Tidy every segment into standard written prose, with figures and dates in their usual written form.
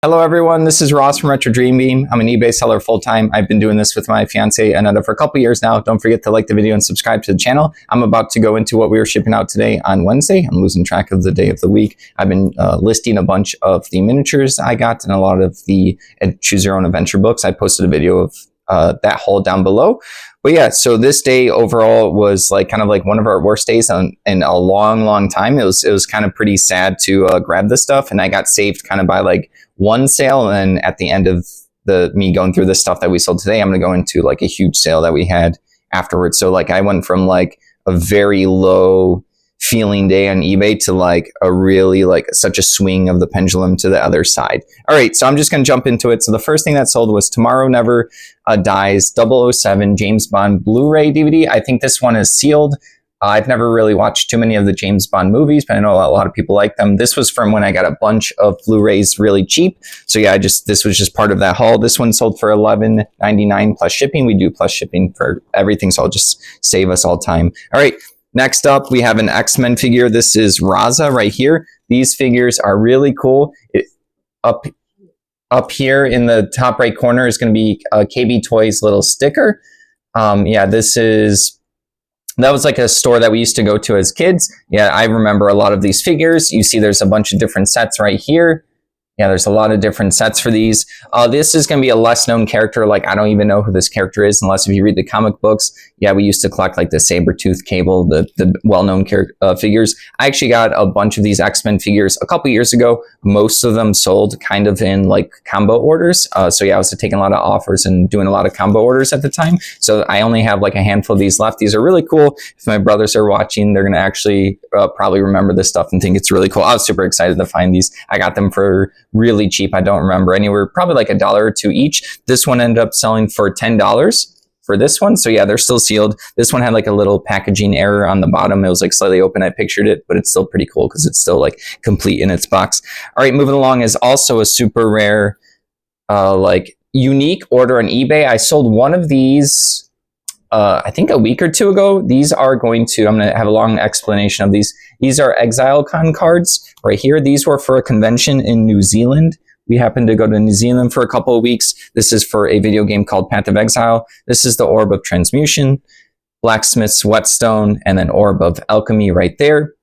Hello everyone, this is Ross from Retro Dream Beam. I'm an eBay seller full-time. I've been doing this with my fiance Ananda for a couple years now. Don't forget to like the video and subscribe to the channel. I'm about to go into what we were shipping out today on Wednesday. I'm losing track of the day of the week. I've been listing a bunch of the miniatures I got and a lot of the Choose Your Own Adventure books. I posted a video of that haul down below. But yeah, so this day overall was kind of one of our worst days in a long time. It was kind of pretty sad to grab this stuff, and I got saved kind of by one sale, and at the end of me going through this stuff that we sold today, I'm going to go into a huge sale that we had afterwards. So I went from a very low feeling day on eBay to a really such a swing of the pendulum to the other side. All right, so I'm just going to jump into it. So the first thing that sold was Tomorrow Never Dies 007 James Bond Blu-ray DVD. I think this one is sealed. I've never really watched too many of the James Bond movies, but I know a lot of people like them. This was from when I got a bunch of Blu-rays really cheap. So yeah, this was just part of that haul. This one sold for $11.99 plus shipping. We do plus shipping for everything, so I'll just save us all time. All right, next up, we have an X-Men figure. This is Raza right here. These figures are really cool. Up here in the top right corner is going to be KB Toys little sticker. Yeah, that was a store that we used to go to as kids. Yeah, I remember a lot of these figures. You see there's a bunch of different sets right here. Yeah, there's a lot of different sets for these. This is going to be a less known character. I don't even know who this character is unless if you read the comic books. Yeah, we used to collect the Sabretooth Cable, the well-known figures. I actually got a bunch of these X-Men figures a couple years ago. Most of them sold kind of in combo orders. So yeah, I was taking a lot of offers and doing a lot of combo orders at the time. So I only have a handful of these left. These are really cool. If my brothers are watching, they're going to actually probably remember this stuff and think it's really cool. I was super excited to find these. I got them for really cheap. I don't remember anywhere, probably $1 or $2 each. This one ended up selling for $10 for this one. So yeah, they're still sealed. This one had a little packaging error on the bottom. It was slightly open. I pictured it, but it's still pretty cool because it's still complete in its box. All right, moving along is also a super rare, unique order on eBay. I sold one of these I think a week or two ago. These are I'm going to have a long explanation of these. These are Exile Con cards right here. These were for a convention in New Zealand. We happened to go to New Zealand for a couple of weeks. This is for a video game called Path of Exile. This is the Orb of Transmutation, Blacksmith's Whetstone, and then Orb of Alchemy right there.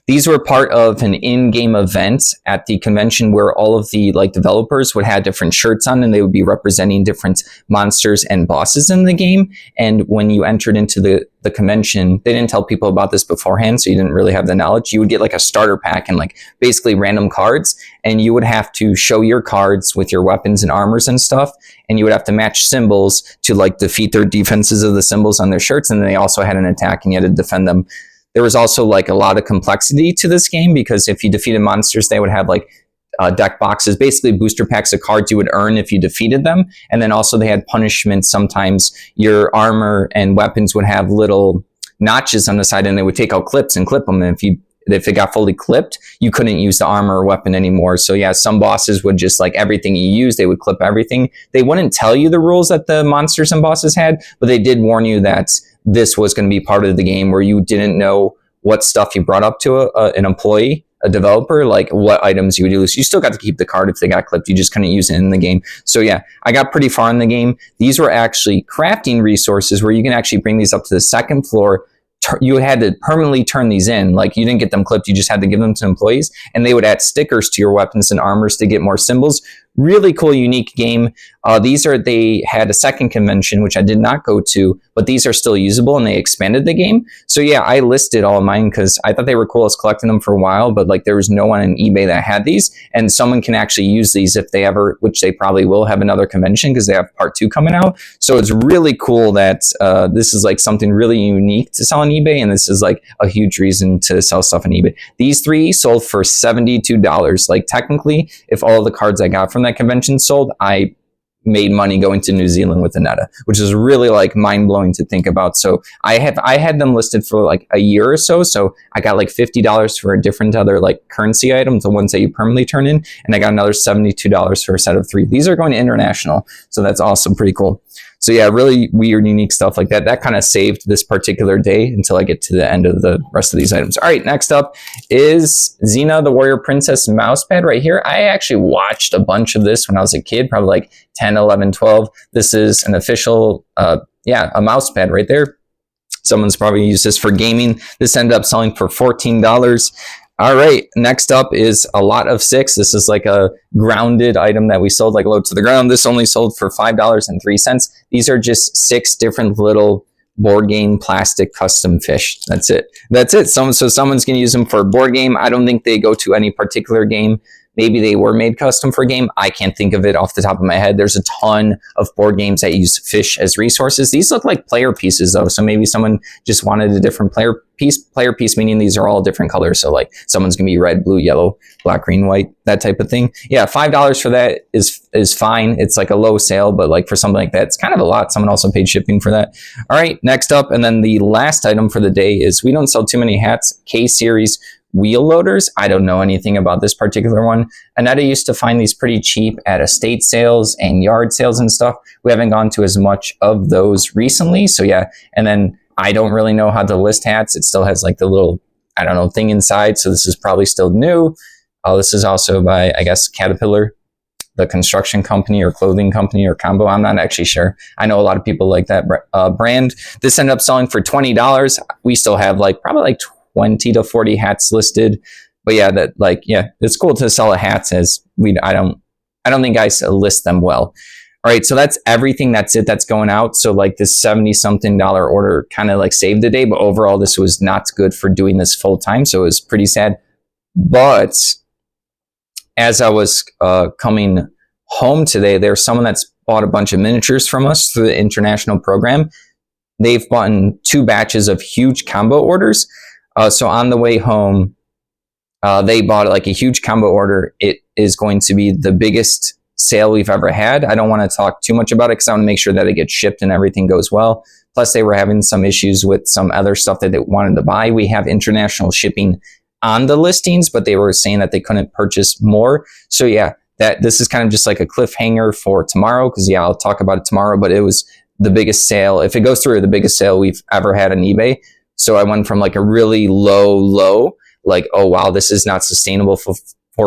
These were part of an in-game event at the convention where all of the developers would have different shirts on, and they would be representing different monsters and bosses in the game. And when you entered into the convention, they didn't tell people about this beforehand, so you didn't really have the knowledge. You would get a starter pack and basically random cards, and you would have to show your cards with your weapons and armors and stuff, and you would have to match symbols to defeat their defenses of the symbols on their shirts, and then they also had an attack and you had to defend them. There was also a lot of complexity to this game because if you defeated monsters, they would have deck boxes, basically booster packs of cards you would earn if you defeated them. And then also they had punishments. Sometimes your armor and weapons would have little notches on the side, and they would take out clips and clip them. And if it got fully clipped, you couldn't use the armor or weapon anymore. So yeah, some bosses would just everything you use, they would clip everything. They wouldn't tell you the rules that the monsters and bosses had, but they did warn you that this was going to be part of the game where you didn't know what stuff you brought up to an employee, a developer, what items you would use. You still got to keep the card if they got clipped. You just couldn't use it in the game. So yeah, I got pretty far in the game. These were actually crafting resources where you can actually bring these up to the second floor. You had to permanently turn these in. You didn't get them clipped. You just had to give them to employees, and they would add stickers to your weapons and armors to get more symbols. Really cool, unique game. They had a second convention, which I did not go to, but these are still usable, and they expanded the game. So yeah, I listed all of mine because I thought they were cool. I was collecting them for a while, but there was no one on eBay that had these, and someone can actually use these if they ever, which they probably will, have another convention because they have part 2 coming out. So it's really cool that this is something really unique to sell on eBay, and this is a huge reason to sell stuff on eBay. These 3 sold for $72. Technically, if all the cards I got from that convention sold, I made money going to New Zealand with the Netta, which is really like mind blowing to think about. So I had them listed for like a year or so. So I got like $50 for a different other like currency items, the ones that you permanently turn in. And I got another $72 for a set of 3. These are going to international. So that's awesome. Pretty cool. So yeah, really weird, unique stuff like that. That kind of saved this particular day until I get to the end of the rest of these items. All right, next up is Xena the Warrior Princess mousepad right here. I actually watched a bunch of this when I was a kid, probably like 10, 11, 12. This is an official, a mousepad right there. Someone's probably used this for gaming. This ended up selling for $14. All right, next up is a lot of 6. This is like a grounded item that we sold, like low to the ground. This only sold for $5.03. These are just 6 different little board game plastic custom fish. That's it. That's it. So someone's going to use them for a board game. I don't think they go to any particular game. Maybe they were made custom for a game. I can't think of it off the top of my head. There's a ton of board games that use fish as resources. These look like player pieces though. So maybe someone just wanted a different player piece, meaning these are all different colors. So like someone's gonna be red, blue, yellow, black, green, white, that type of thing. Yeah, $5 for that is fine. It's like a low sale, but like for something like that, it's kind of a lot. Someone also paid shipping for that. All right, next up, and then the last item for the day is we don't sell too many hats. K-Series wheel loaders. I don't know anything about this particular one. Aneta used to find these pretty cheap at estate sales and yard sales and stuff. We haven't gone to as much of those recently. So yeah, and then I don't really know how to list hats. It still has like the little, I don't know, thing inside. So this is probably still new. This is also by, I guess, Caterpillar, the construction company or clothing company or combo. I'm not actually sure. I know a lot of people like that brand. This ended up selling for $20. We still have like probably like 20 to 40 hats listed. But yeah, that like, yeah, it's cool to sell hats as I don't think I list them well. All right, so that's everything. That's it. That's going out. So like this $70-something order kind of like saved the day, but overall this was not good for doing this full time. So it was pretty sad. But as I was coming home today, there's someone that's bought a bunch of miniatures from us through the international program. They've bought 2 batches of huge combo orders. So on the way home, they bought like a huge combo order. It is going to be the biggest sale we've ever had. I don't want to talk too much about it because I want to make sure that it gets shipped and everything goes well. Plus, they were having some issues with some other stuff that they wanted to buy. We have international shipping on the listings, but they were saying that they couldn't purchase more. So yeah, this is kind of just like a cliffhanger for tomorrow because yeah, I'll talk about it tomorrow, but it was the biggest sale. If it goes through, the biggest sale we've ever had on eBay. So I went from like a really low, like, oh wow, this is not sustainable for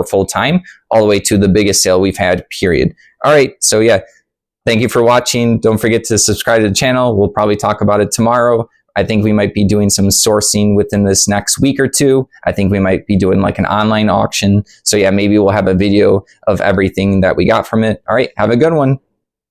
full time, all the way to the biggest sale we've had, period. All right, so yeah, thank you for watching. Don't forget to subscribe to the channel. We'll probably talk about it tomorrow. I think we might be doing some sourcing within this next week or 2. I think we might be doing like an online auction. So yeah, maybe we'll have a video of everything that we got from it. All right, have a good one.